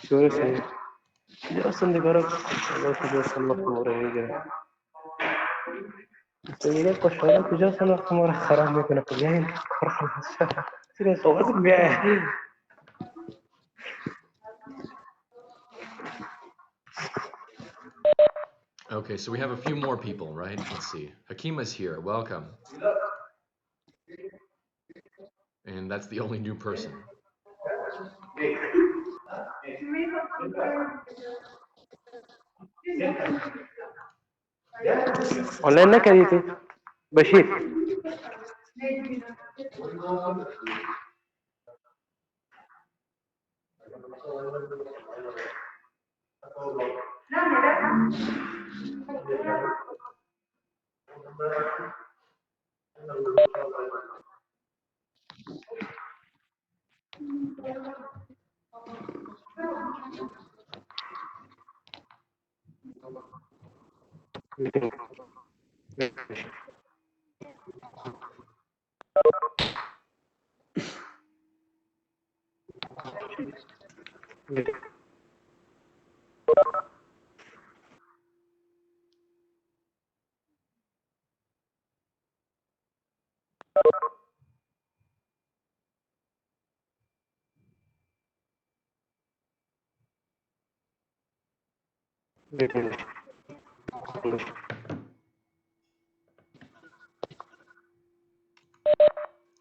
شو اسمه؟ اصلا دي جرب لو تجي صلح مرة Seguiré cochando que yo solo como restaurante con la comida y corro más. Sería todo bien. Okay, so we have a few more people, right? Let's see. Hakima's here. Welcome. And that's the only new person. Online ना करी थी Bashir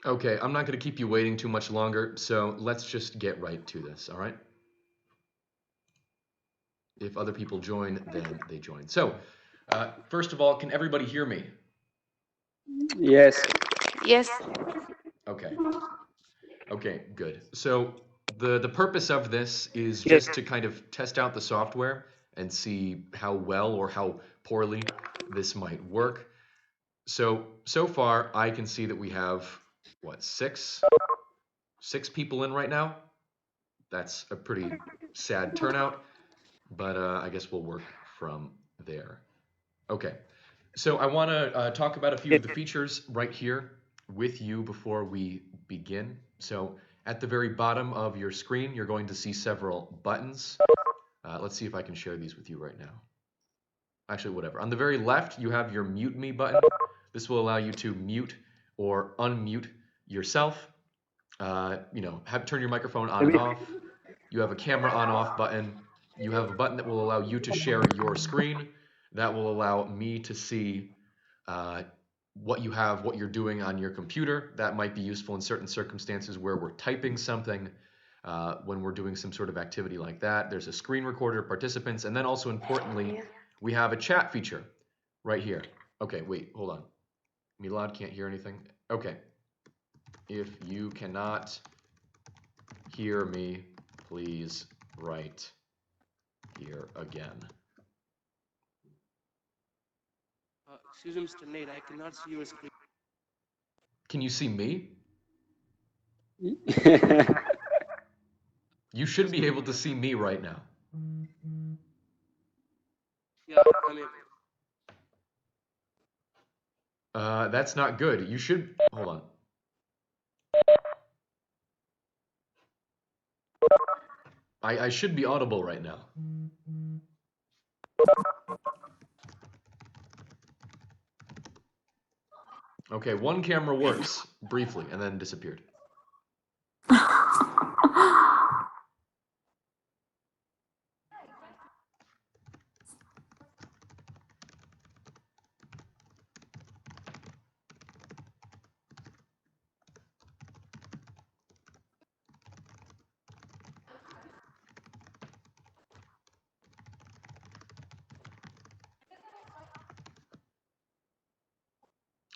Okay, I'm not going to keep you waiting too much longer, so let's just get right to this, all right? If other people join, then they join. So, first of all, can everybody hear me? Yes. Yes. Okay. Okay, good. So the purpose of this is just to kind of test out the software and see how well or how poorly this might work. So far, I can see that we have, what, six people in right now? That's a pretty sad turnout, but I guess we'll work from there. Okay, so I want to talk about a few of the features right here with you before we begin. So at the very bottom of your screen, you're going to see several buttons. Let's see if I can share these with you right now. Actually, whatever. On the very left, you have your Mute Me button. This will allow you to mute or unmute yourself. You know, turn your microphone on and off. You have a camera on-off button. You have a button that will allow you to share your screen. That will allow me to see what you have, what you're doing on your computer. That might be useful in certain circumstances where we're typing something, when we're doing some sort of activity like that. There's a screen recorder of participants, and then also importantly, we have a chat feature right here. Okay, wait, hold on. Milad can't hear anything. Okay. If you cannot hear me, please write here again. Excuse me, Mr. Nate, I cannot see your screen. Can you see me? You should be able to see me right now. Yeah, I'm able. That's not good. You should, hold on. I should be audible right now. Okay, one camera works briefly and then disappeared.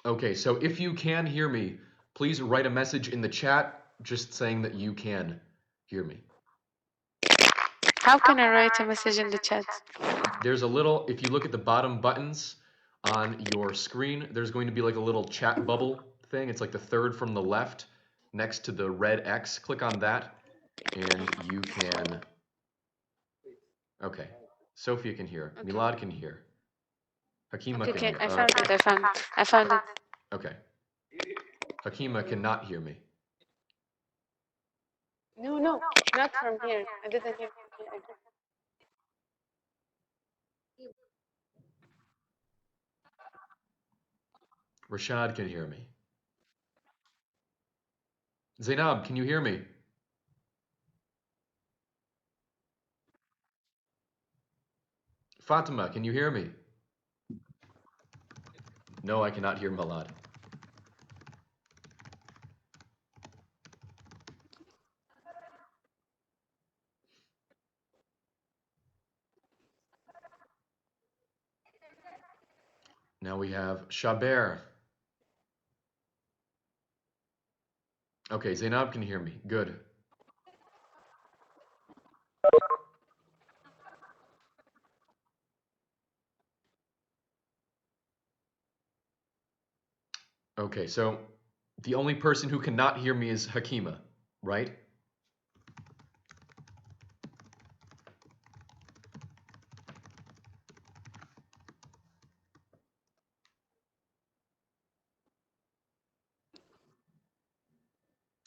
Okay, so if you can hear me, please write a message in the chat just saying that you can hear me. How can I write a message in the chat? There's a little, if you look at the bottom buttons on your screen, there's going to be like a little chat bubble thing. It's like the third from the left next to the red X. Click on that and you can, okay. Sophia can hear, Okay. Milad can hear, Hakima can Okay, hear. I found it, I found it. Okay. Hakima cannot hear me. No, not from here. I didn't hear. Rashad can hear me. Zainab, can you hear me? Fatima, can you hear me? No, I cannot hear Malad. Now we have Shaber. Okay, Zainab can hear me. Good. Okay, so the only person who cannot hear me is Hakima, right?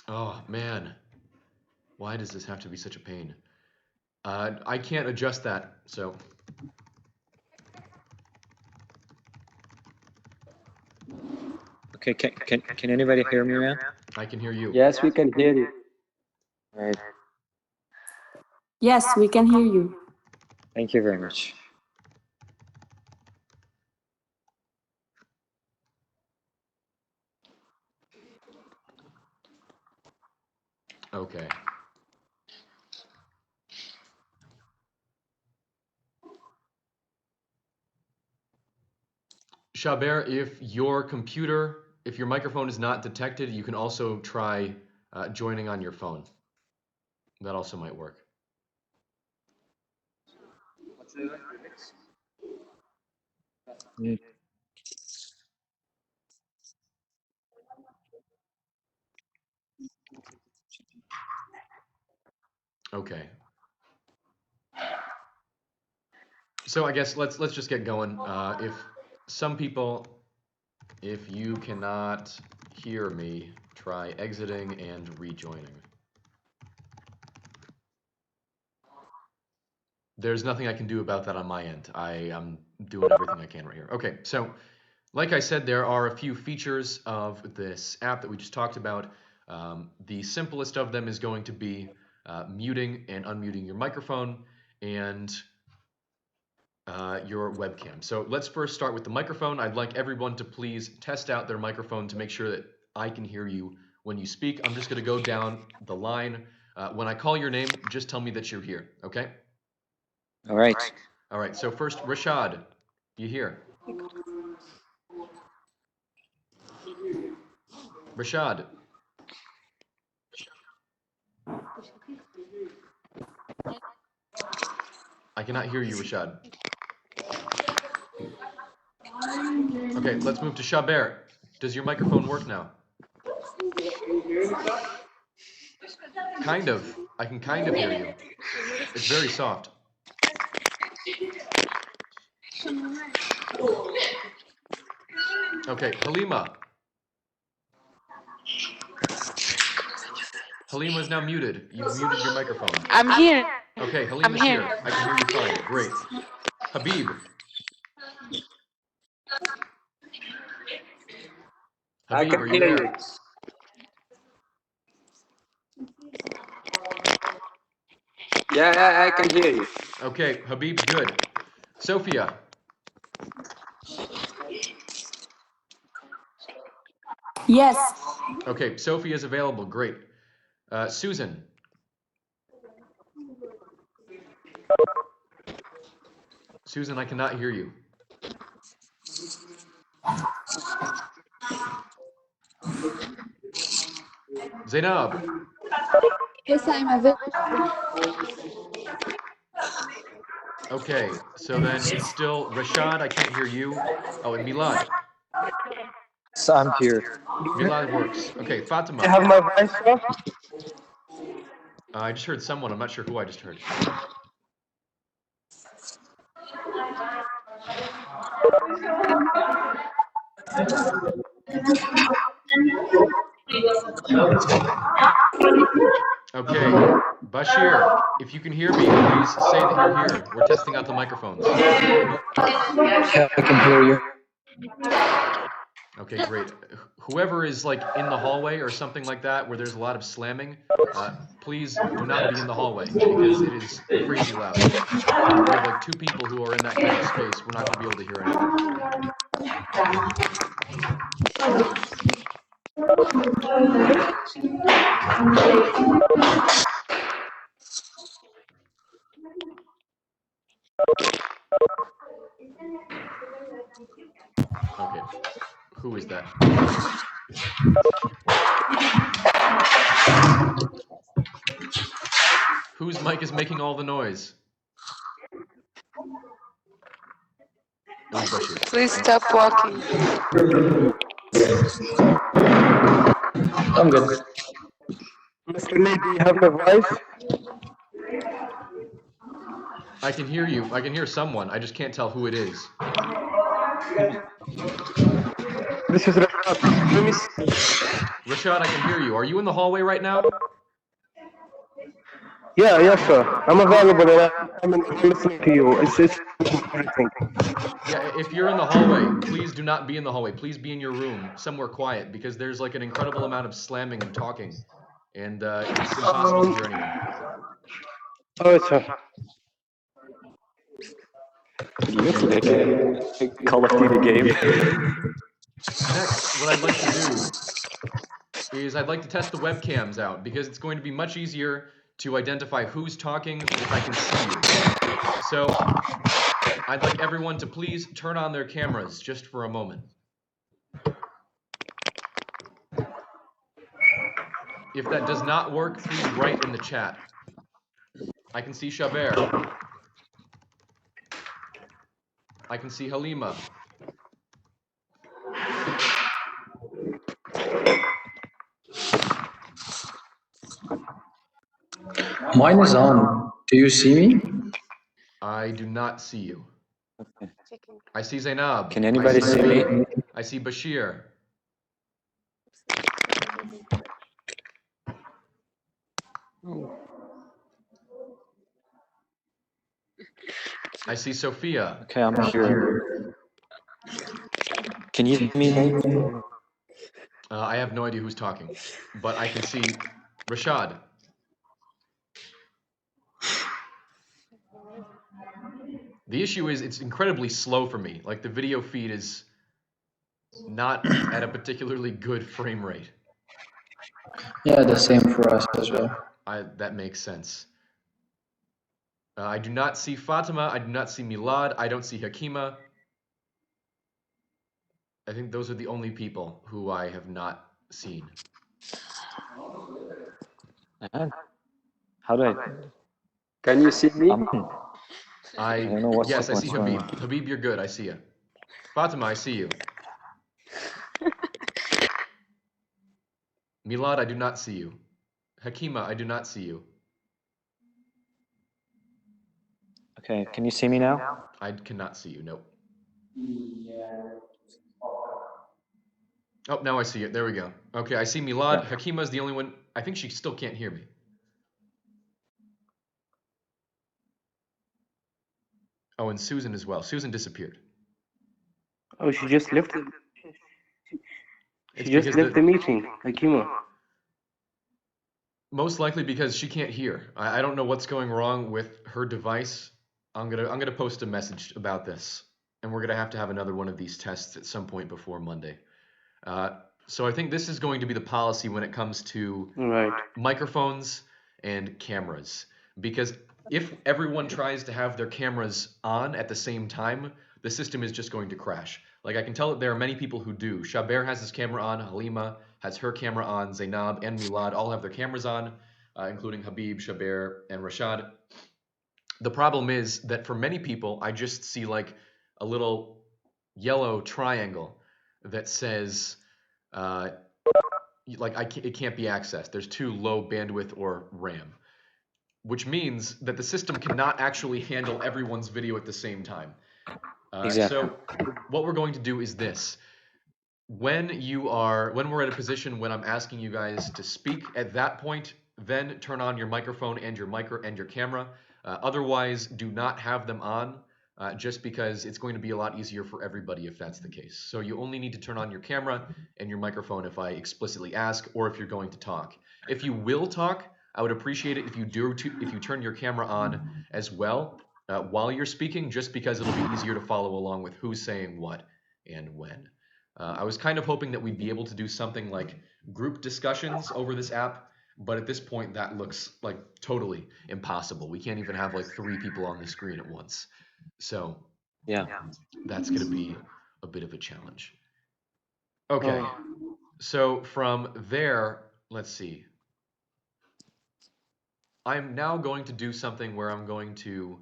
Oh, man. Why does this have to be such a pain? I can't adjust that, so... Okay, can anybody hear me now? I can hear you. Yes, we can hear you. All right, Yes, we can hear you. thank you very much. Okay. Shaber, if your microphone is not detected, you can also try joining on your phone. That also might work. Okay. So I guess let's just get going. If you cannot hear me, try exiting and rejoining. There's nothing I can do about that on my end. I am doing everything I can right here. Okay, so like I said, there are a few features of this app that we just talked about. The simplest of them is going to be muting and unmuting your microphone and your webcam. So let's first start with the microphone. I'd like everyone to please test out their microphone to make sure that I can hear you when you speak. I'm just going to go down the line. When I call your name, just tell me that you're here, okay? All right. All right, so first, Rashad, you here? Rashad. I cannot hear you, Rashad. Okay, let's move to Shaber. Does your microphone work now? Kind of. I can kind of hear you. It's very soft. Okay, Halima. Halima is now muted. You've muted your microphone. I'm here. Okay, Halima's here. here. I can hear you fine. Great. Habib. I Habib, can are you hear there? you. Yeah, I can hear you. Okay, Habib's good. Sophia. Yes. Okay, Sophia is available. Great. Susan. Susan, I cannot hear you. Zainab. Yes, I'm available. Okay, so then it's still Rashad. I can't hear you. Oh, and Milad. So I'm here. Milad works. Okay, You Fatima. have my voice, sir? I just heard someone. I'm not sure who I just heard. Okay, Bashir, if If you can hear me, please say that you're here. We're testing out the microphones. Yeah, I can hear you. Okay, great. Whoever is like in the hallway or something like that where there's a lot of slamming, please do not be in the hallway because it is crazy loud. If you have like 2 people who are in that kind of space, we're not going to be able to hear anything. Okay. Who is that? Whose mic is making all the noise? It was Bashir. Please stop walking. I'm good. Mr. Lee, do you have my voice? I can hear you. I can hear someone. I just can't tell who it is. This is Rashad. Let me see. Rashad, I can hear you. Are you in the hallway right now? Yeah, yes, sir. I'm available and I'm listening to you. It's everything. Yeah, if you're in the hallway, please do not be in the hallway. Please be in your room, somewhere quiet, because there's like an incredible amount of slamming and talking, and it's impossible to hear anyone. Oh, sir. Looks like a Call of Duty game. Next, what I'd like to do is I'd like to test the webcams out, because it's going to be much easier to identify who's talking if I can see you. So I'd like everyone to please turn on their cameras just for a moment. If that does not work, please write in the chat. I can see Shaber. I can see Halima. Mine is on. Do you see me? I do not see you. Okay. I see Zainab. Can anybody I see me? I see Bashir. I see Sophia. Okay, I'm here. Can you hear me, Nate? I have no idea who's talking, but I can see Rashad. The issue is it's incredibly slow for me. Like the video feed is not at a particularly good frame rate. Yeah, the same for us as well. That makes sense. I do not see Fatima. I do not see Milad. I don't see Hakima. I think those are the only people who I have not seen. How do I? Can you see me? I don't know what's Yes, I see going Habib. on. Habib, you're good. I see you. Fatima, I see you. Milad, I do not see you. Hakima, I do not see you. Okay, can you see me now? I cannot see you. Nope. Oh, now I see it. There we go. Okay, I see Milad. Yeah. Hakima is the only one. I think she still can't hear me. Oh, and Susan as well. Susan disappeared. Oh, she just left. It's She just because left the meeting, Akima. Most likely because she can't hear. I don't know what's going wrong with her device. I'm gonna post a message about this, and we're gonna have to have another one of these tests at some point before Monday. So I think this is going to be the policy when it comes to microphones and cameras, because if everyone tries to have their cameras on at the same time, the system is just going to crash. Like I can tell that there are many people who do. Shaber has his camera on, Halima has her camera on, Zainab and Milad all have their cameras on, including Habib, Shaber, and Rashad. The problem is that for many people, I just see like a little yellow triangle that says, it can't be accessed. There's too low bandwidth or RAM, which means that the system cannot actually handle everyone's video at the same time. Exactly. So what we're going to do is this. When we're at a position when I'm asking you guys to speak, at that point, then turn on your microphone and your camera. Otherwise, do not have them on, just because it's going to be a lot easier for everybody if that's the case. So you only need to turn on your camera and your microphone if I explicitly ask, or if you're going to talk. If you will talk, I would appreciate it if you turn your camera on as well while you're speaking, just because it'll be easier to follow along with who's saying what and when. I was kind of hoping that we'd be able to do something like group discussions over this app, but at this point that looks like totally impossible. We can't even have like 3 people on the screen at once. So Yeah. that's going to be a bit of a challenge. Okay, so from there, let's see. I'm now going to do something where I'm going to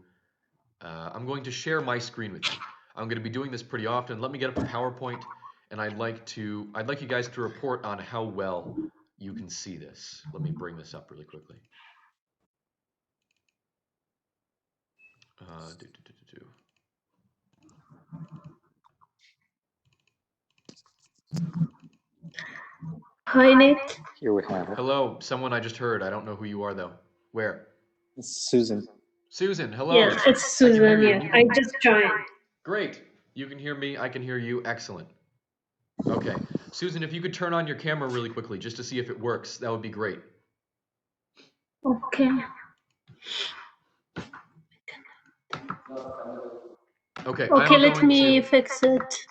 share my screen with you. I'm going to be doing this pretty often. Let me get up a PowerPoint, and I'd like you guys to report on how well you can see this. Let me bring this up really quickly. Hi, Nate. Here we have it. Hello, someone I just heard. I don't know who you are though. Where? It's Susan. Susan, hello. Yeah, it's Susan. Yeah, I just joined. Great. You can hear me. I can hear you. Excellent. Okay. Susan, if you could turn on your camera really quickly just to see if it works, that would be great. Okay. Okay. Okay, let me fix it.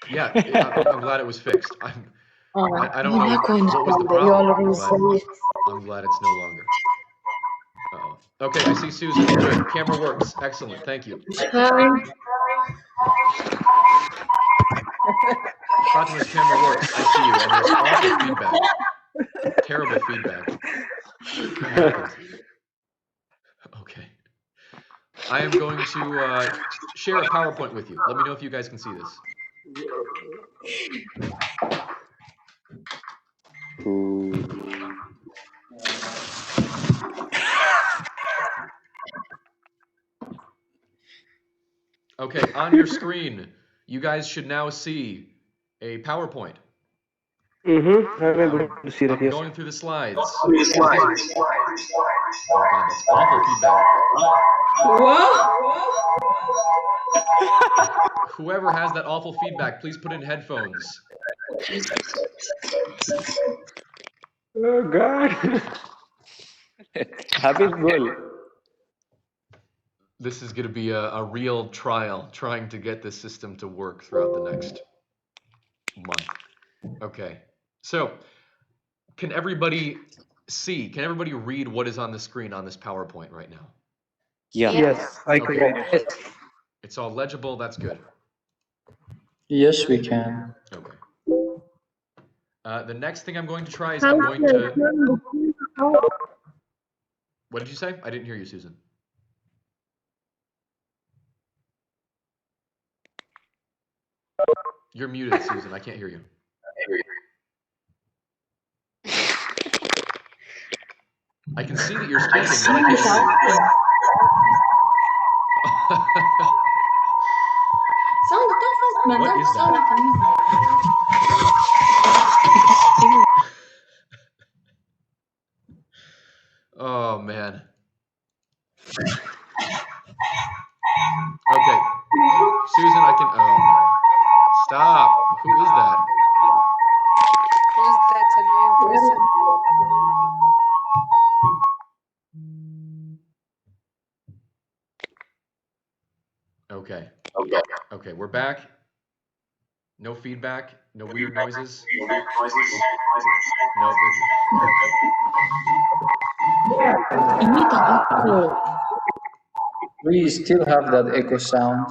Yeah, I'm glad it was fixed. I don't know what was the problem. I'm glad it's no longer. Uh-oh. Okay, I see Susan. Good. Camera works. Excellent. Thank you. Hi. Fatima's camera works. I see you. And there's awful feedback. Terrible feedback. Okay. I am going to share a PowerPoint with you. Let me know if you guys can see this. Okay, on your screen, you guys should now see a PowerPoint. I'm able to see that, I'm yes. going through the slides. Oh God, that's awful feedback. Whoa. Whoever has that awful feedback, please put in headphones. Oh God. Habib Gul. This is going to be a real trial, trying to get this system to work throughout the next month. Okay, so can everybody see? Can everybody read what is on the screen on this PowerPoint right now? Yeah. Yes, I can read it. It's all legible. That's good. Yes, we can. Okay. The next thing I'm going to try is I'm going to... What did you say? I didn't hear you, Susan. You're muted, Susan. I can't hear you. I can see that you're speaking, but I can't hear you. What is that? Oh, man. Okay. Susan, I can... Oh, man. Stop. Who is that? Who's that annoying person? Okay. Okay, we're back. No feedback. No weird noises. No. We still have that echo sound.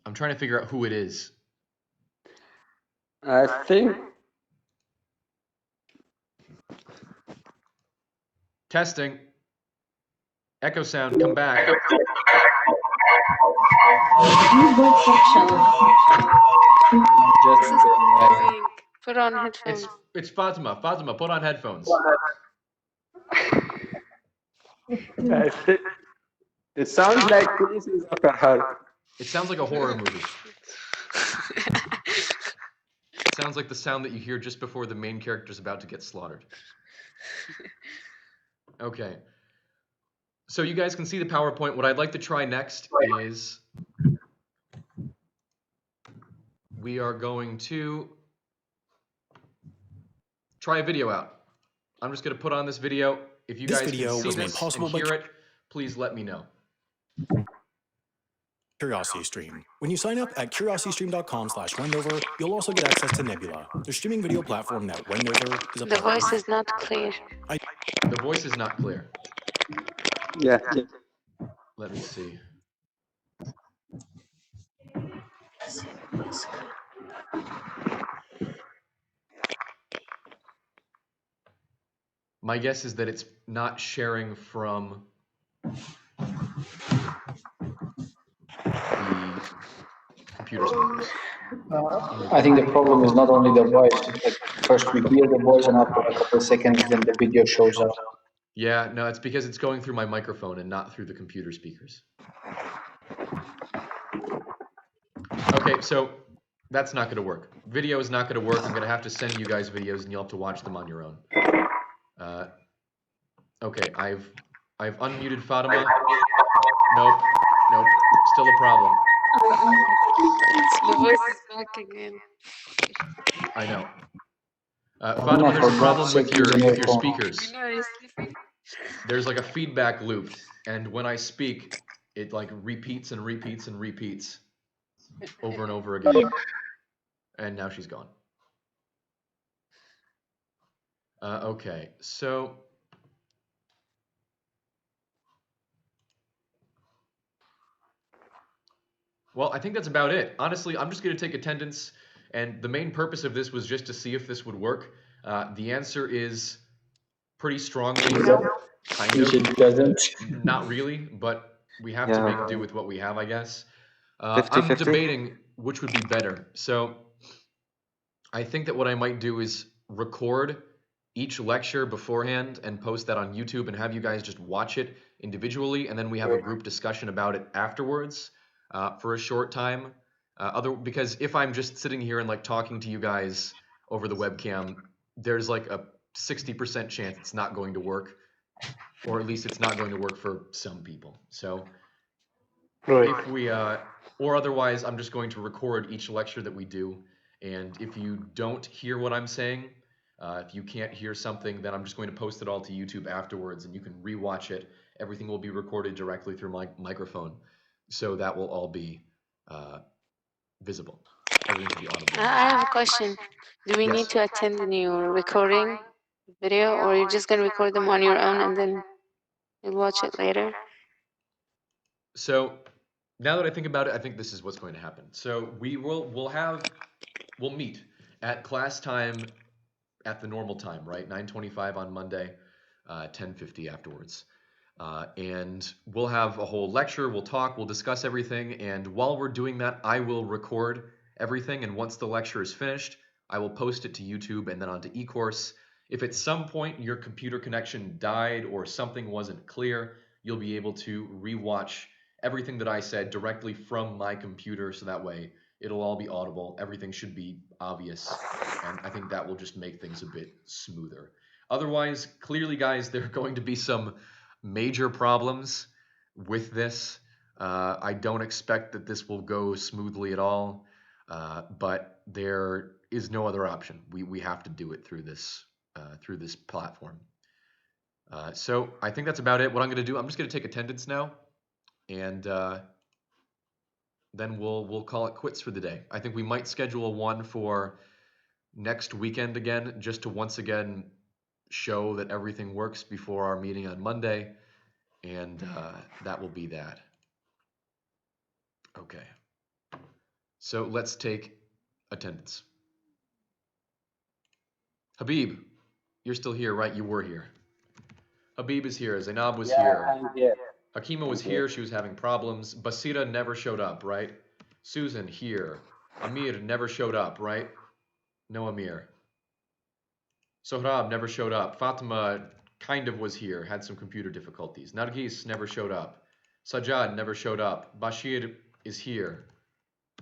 I'm trying to figure out who it is. I think Testing. Echo sound, come back. This is annoying. Put on headphones. It's Fatima. Fatima, put on headphones. it sounds like police is after her. It sounds like a horror movie. It sounds like the sound that you hear just before the main character's about to get slaughtered. Okay. So you guys can see the PowerPoint. What I'd like to try next is we are going to try a video out. I'm just going to put on this video. If you This guys video can see was made this possible and by hear it, please let me know. CuriosityStream. When you sign up at curiositystream.com/Wendover, you'll also get access to Nebula, the streaming video platform that Wendover is a The part voice of. is not clear. The voice is not clear. Yeah. Let me see. My guess is that it's not sharing from the computer speakers. I think the problem is not only the voice. It's like first we hear the voice and after a couple of seconds, then the video shows up. Yeah, no, it's because it's going through my microphone and not through the computer speakers. Okay, so that's not going to work. Video is not going to work. I'm going to have to send you guys videos and you'll have to watch them on your own. Okay, I've unmuted Fatima. Nope, still a problem. The voice is back again. I know. Fatima, there's a problem with your speakers. You know you're sleeping? There's like a feedback loop, and when I speak, it like repeats and repeats and repeats over and over again. And now she's gone. Okay, so well, I think that's about it. Honestly, I'm just going to take attendance, and the main purpose of this was just to see if this would work. The answer is pretty strongly kind of. It doesn't. Not really, but we have to make do with what we have, I guess. 50-50? I'm debating which would be better. So I think that what I might do is record each lecture beforehand and post that on YouTube and have you guys just watch it individually, and then we have a group discussion about it afterwards for a short time. Because if I'm just sitting here and like talking to you guys over the webcam, there's like a 60% chance it's not going to work, or at least it's not going to work for some people. So if we or otherwise, I'm just going to record each lecture that we do, and if you don't hear what I'm saying, if you can't hear something, then I'm just going to post it all to YouTube afterwards, and you can rewatch it. Everything will be recorded directly through my microphone, so that will all be visible. Everything will be audible. I have a question. Do we need to attend in your recording video, or you're just going to record them on your own and then you'll watch it later? So now that I think about it, I think this is what's going to happen. So we'll meet at class time at the normal time, right? 9:25 on Monday, 10:50 afterwards. And we'll have a whole lecture, we'll talk, we'll discuss everything, and while we're doing that, I will record everything, and once the lecture is finished, I will post it to YouTube and then onto eCourse. If at some point your computer connection died or something wasn't clear, you'll be able to rewatch everything that I said directly from my computer, so that way it'll all be audible, everything should be obvious, and I think that will just make things a bit smoother. Otherwise, clearly guys, there are going to be some major problems with this. I don't expect that this will go smoothly at all, but there is no other option. We have to do it through this platform. So I think that's about it. What I'm going to do, I'm just going to take attendance now, and then we'll call it quits for the day. I think we might schedule one for next weekend again, just to once again show that everything works before our meeting on Monday, and that will be that. Okay. So let's take attendance. Habib, you're still here, right? You were here. Habib is here. Zainab was here. I'm here. Hakima was here. She was having problems. Basira never showed up, right? Susan here. Amir never showed up, right? No Amir. Sohrab never showed up. Fatima kind of was here, had some computer difficulties. Nargis never showed up. Sajjad never showed up. Bashir is here.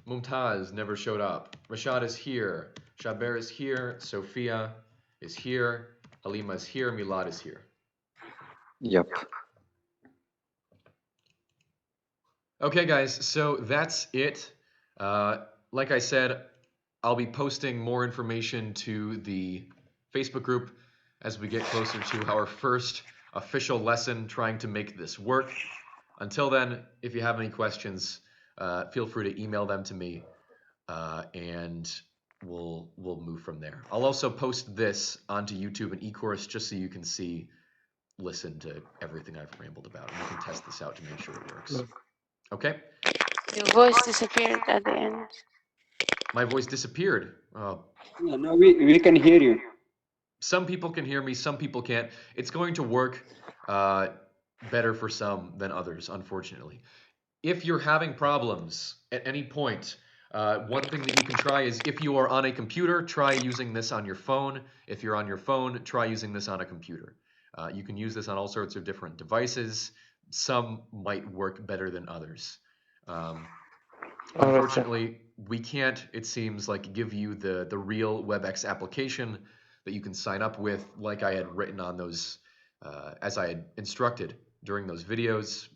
Mumtaz never showed up. Rashad is here. Shaber is here. Sophia is here. Halima is here. Milad is here. Yep. Okay, guys, so that's it. Like I said, I'll be posting more information to the Facebook group as we get closer to our first official lesson trying to make this work. Until then, if you have any questions, feel free to email them to me, and we'll move from there. I'll also post this onto YouTube and eCourse just so you can listen to everything I've rambled about, and you can test this out to make sure it works. Okay? Your voice disappeared at the end. My voice disappeared. Yeah, no, we can hear you. Some people can hear me, some people can't. It's going to work better for some than others, unfortunately. If you're having problems at any point, one thing that you can try is if you are on a computer, try using this on your phone. If you're on your phone, try using this on a computer. You can use this on all sorts of different devices. Some might work better than others. Unfortunately, we can't, it seems like, give you the real WebEx application that you can sign up with like I had written on those, as I had instructed during those videos.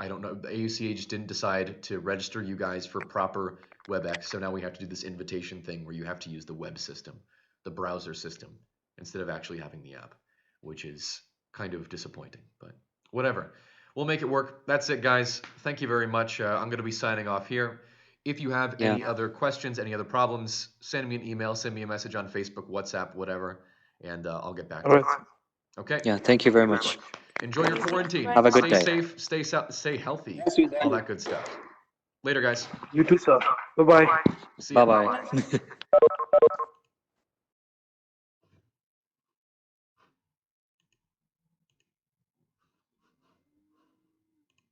I don't know, the AUCA just didn't decide to register you guys for proper WebEx, so now we have to do this invitation thing where you have to use the web system, the browser system, instead of actually having the app, which is kind of disappointing, but whatever. We'll make it work. That's it, guys. Thank you very much. I'm going to be signing off here. If you have any other questions, any other problems, send me an email, send me a message on Facebook, WhatsApp, whatever, and I'll get back to you. Okay? Yeah, thank you very much. Enjoy your quarantine. Have a good day. Stay safe, stay healthy, all that good stuff. Later, guys. You too, sir. Bye-bye. See ya. Bye-bye.